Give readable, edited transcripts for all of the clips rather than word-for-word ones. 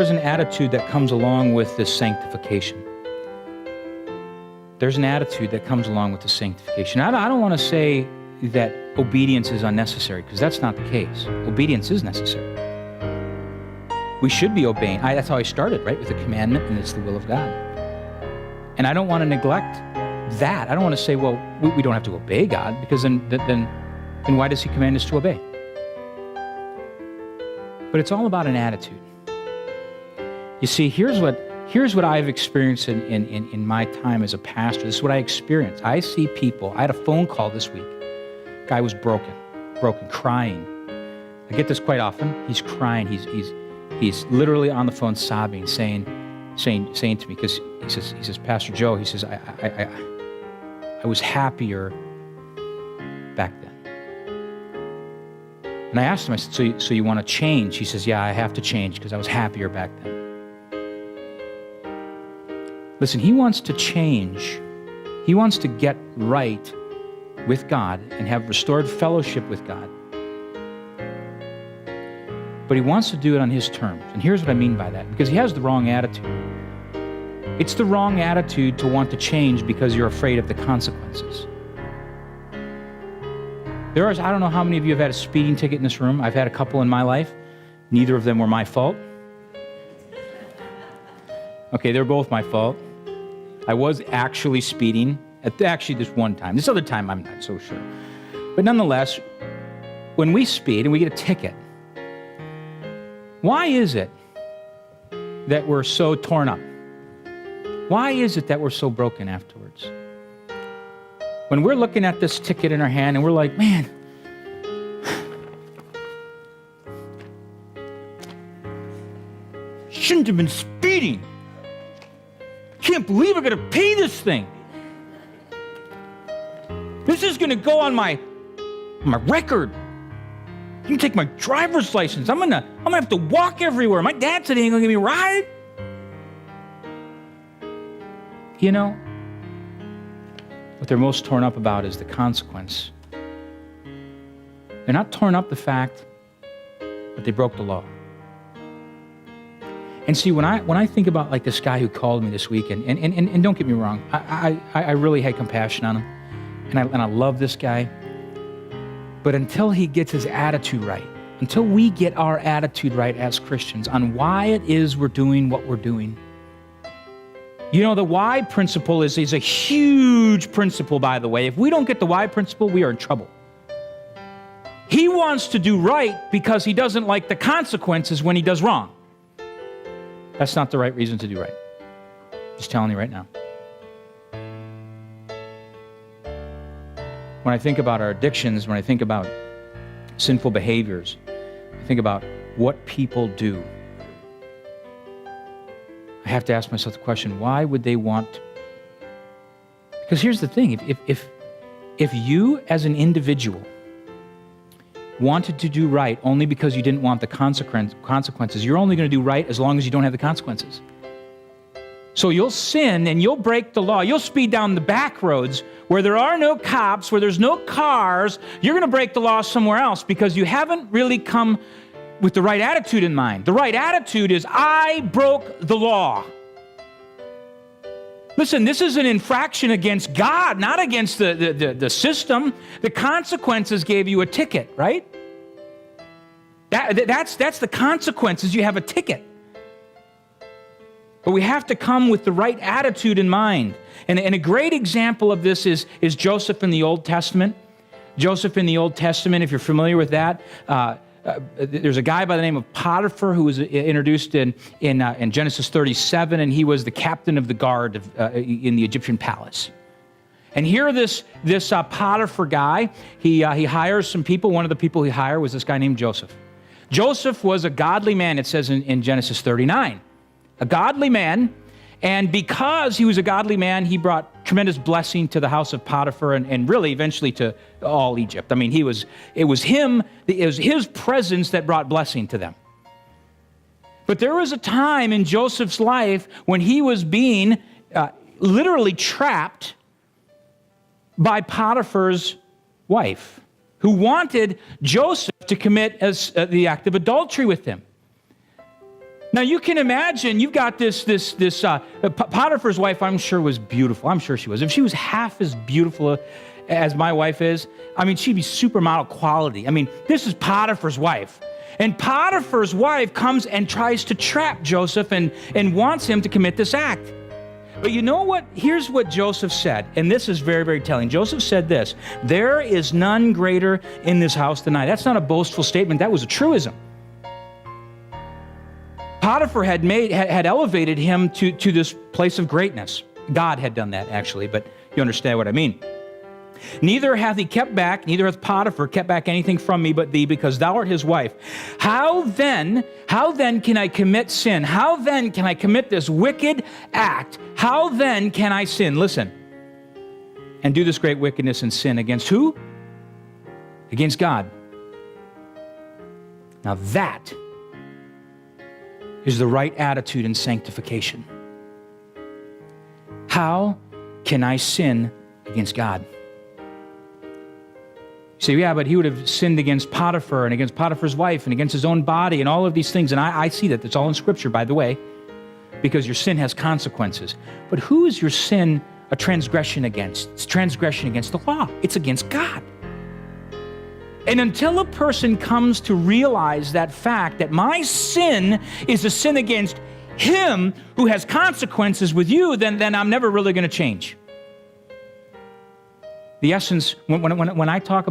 is an attitude that comes along with this sanctification. There's an attitude that comes along with the sanctification. I don't want to say that obedience is unnecessary, because that's not the case. Obedience is necessary. We should be obeying. That's how I started, right? With a commandment, and it's the will of God. And I don't want to neglect that. I don't want to say, well, we don't have to obey God, because then why does He command us to obey? But it's all about an attitude. You see, here's what I've experienced in my time as a pastor. This is what I experienced. I see people. I had a phone call this week. Guy was broken, crying. I get this quite often. He's crying. He's literally on the phone sobbing, saying to me, because he says, Pastor Joe, he says, I was happier back then. And I asked him, I said, so you want to change? He says, yeah, I have to change because I was happier back then. Listen, he wants to change. He wants to get right with God and have restored fellowship with God. But he wants to do it on his terms. And here's what I mean by that. Because he has the wrong attitude. It's the wrong attitude to want to change because you're afraid of the consequences. I don't know how many of you have had a speeding ticket in this room. I've had a couple in my life. Neither of them were my fault. Okay, they're both my fault. I was actually speeding. Actually, this one time. This other time, I'm not so sure. But nonetheless, when we speed and we get a ticket, why is it that we're so torn up? Why is it that we're so broken afterwards? When we're looking at this ticket in our hand and we're like, man, shouldn't have been speeding. Can't believe I got to pay this thing. This is going to go on my record. You can take my driver's license. I'm gonna have to walk everywhere. My dad said he ain't gonna give me a ride. You know, what they're most torn up about is the consequence. They're not torn up the fact that they broke the law. And see, when I think about like this guy who called me this week, and don't get me wrong, I really had compassion on him, and I love this guy. But until he gets his attitude right, until we get our attitude right as Christians on why it is we're doing what we're doing. You know, the why principle is a huge principle, by the way. If we don't get the why principle, we are in trouble. He wants to do right because he doesn't like the consequences when he does wrong. That's not the right reason to do right. Just telling you right now. When I think about our addictions, when I think about sinful behaviors, I think about what people do. I have to ask myself the question, why would they want? Because here's the thing, if you as an individual wanted to do right only because you didn't want the consequences, you're only going to do right as long as you don't have the consequences. So you'll sin and you'll break the law. You'll speed down the back roads where there are no cops, where there's no cars. You're going to break the law somewhere else because you haven't really come with the right attitude in mind. The right attitude is, I broke the law. Listen, this is an infraction against God, not against the system. The consequences gave you a ticket, right? That's the consequences. You have a ticket. But we have to come with the right attitude in mind. And a great example of this is Joseph in the Old Testament. Joseph in the Old Testament, if you're familiar with that, there's a guy by the name of Potiphar who was introduced in Genesis 37, and he was the captain of the guard in the Egyptian palace. And here this Potiphar guy, he hires some people. One of the people he hired was this guy named Joseph. Joseph was a godly man, it says in Genesis 39. A godly man, and because he was a godly man, he brought tremendous blessing to the house of Potiphar and really eventually to all Egypt. I mean, it was his presence that brought blessing to them. But there was a time in Joseph's life when he was being literally trapped by Potiphar's wife, who wanted Joseph to commit the act of adultery with him. Now you can imagine, you've got this Potiphar's wife, I'm sure was beautiful. I'm sure she was. If she was half as beautiful as my wife is, I mean, she'd be supermodel quality. I mean, this is Potiphar's wife. And Potiphar's wife comes and tries to trap Joseph and wants him to commit this act. But you know what? Here's what Joseph said, and this is very, very telling. Joseph said this: "There is none greater in this house than I." That's not a boastful statement. That was a truism. Potiphar had elevated him to this place of greatness. God had done that, actually, but you understand what I mean. "Neither hath Potiphar kept back anything from me but thee, because thou art his wife. How then can I commit sin? How then can I commit this wicked act? How then can I sin?" Listen. "And do this great wickedness and sin against who? Against God." Now that is the right attitude in sanctification. How can I sin against God? You say, yeah, but he would have sinned against Potiphar and against Potiphar's wife and against his own body and all of these things. And I see that. It's all in Scripture, by the way, because your sin has consequences. But who is your sin a transgression against? It's transgression against the law. It's against God. And until a person comes to realize that fact, that my sin is a sin against him who has consequences with you, then I'm never really going to change. The essence, when I talk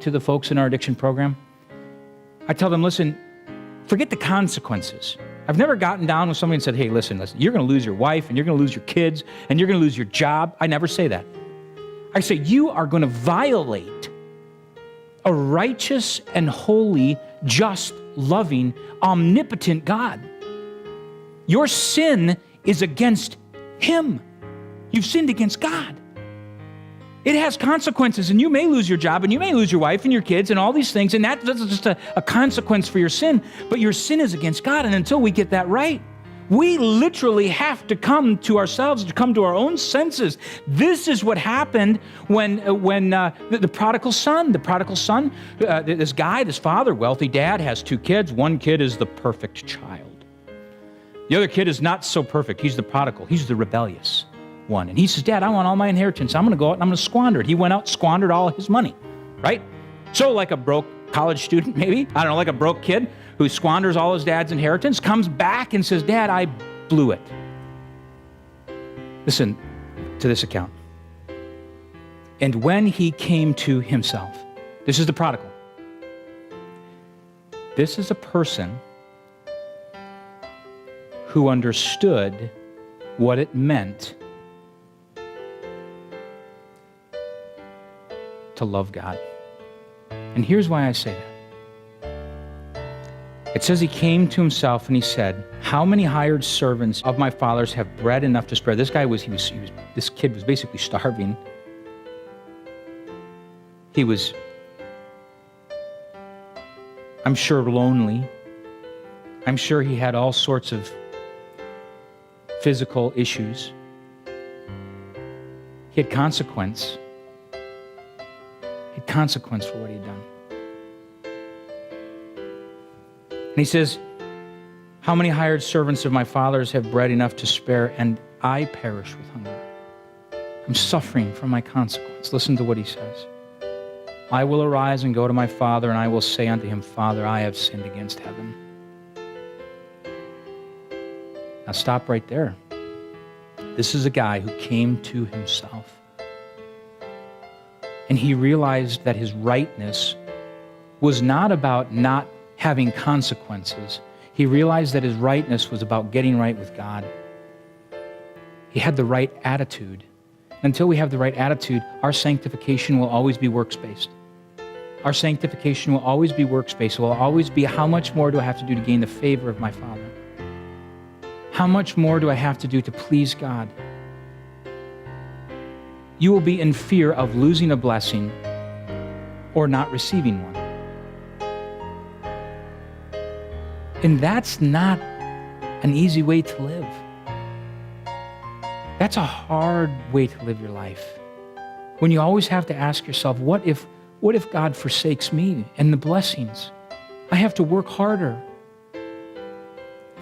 to the folks in our addiction program, I tell them, listen, forget the consequences. I've never gotten down with somebody and said, hey, listen, you're going to lose your wife, and you're going to lose your kids, and you're going to lose your job. I never say that. I say, you are going to violate a righteous and holy, just, loving, omnipotent God. Your sin is against him. You've sinned against God. It has consequences, and you may lose your job, and you may lose your wife and your kids and all these things, and that's just a consequence for your sin. But your sin is against God, and until we get that right, we literally have to come to ourselves, to come to our own senses. This is what happened when the prodigal son, this guy, this father, wealthy dad, has two kids. One kid is the perfect child. The other kid is not so perfect. He's the prodigal. He's the rebellious one. And he says, Dad, I want all my inheritance. I'm going to go out and I'm going to squander it. He went out, squandered all his money, right? So like a broke college student, maybe, I don't know, like a broke kid who squanders all his dad's inheritance, comes back and says, Dad, I blew it. Listen to this account. And when he came to himself, this is the prodigal. This is a person who understood what it meant to love God. And here's why I say that. It says he came to himself and he said, how many hired servants of my father's have bread enough to spare? This kid was basically starving. He was, I'm sure, lonely. I'm sure he had all sorts of physical issues. He had consequence. Consequence for what he'd done. And he says, how many hired servants of my father's have bread enough to spare, and I perish with hunger? I'm suffering from my consequence. Listen to what he says. I will arise and go to my father, and I will say unto him, Father, I have sinned against heaven. Now stop right there. This is a guy who came to himself. And he realized that his rightness was not about not having consequences. He realized that his rightness was about getting right with God. He had the right attitude. Until we have the right attitude, our sanctification will always be works-based. Our sanctification will always be works-based. It will always be, how much more do I have to do to gain the favor of my Father? How much more do I have to do to please God? You will be in fear of losing a blessing or not receiving one. And that's not an easy way to live. That's a hard way to live your life. When you always have to ask yourself, what if God forsakes me and the blessings? I have to work harder.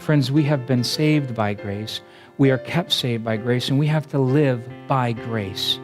Friends, we have been saved by grace. We are kept saved by grace, and we have to live by grace.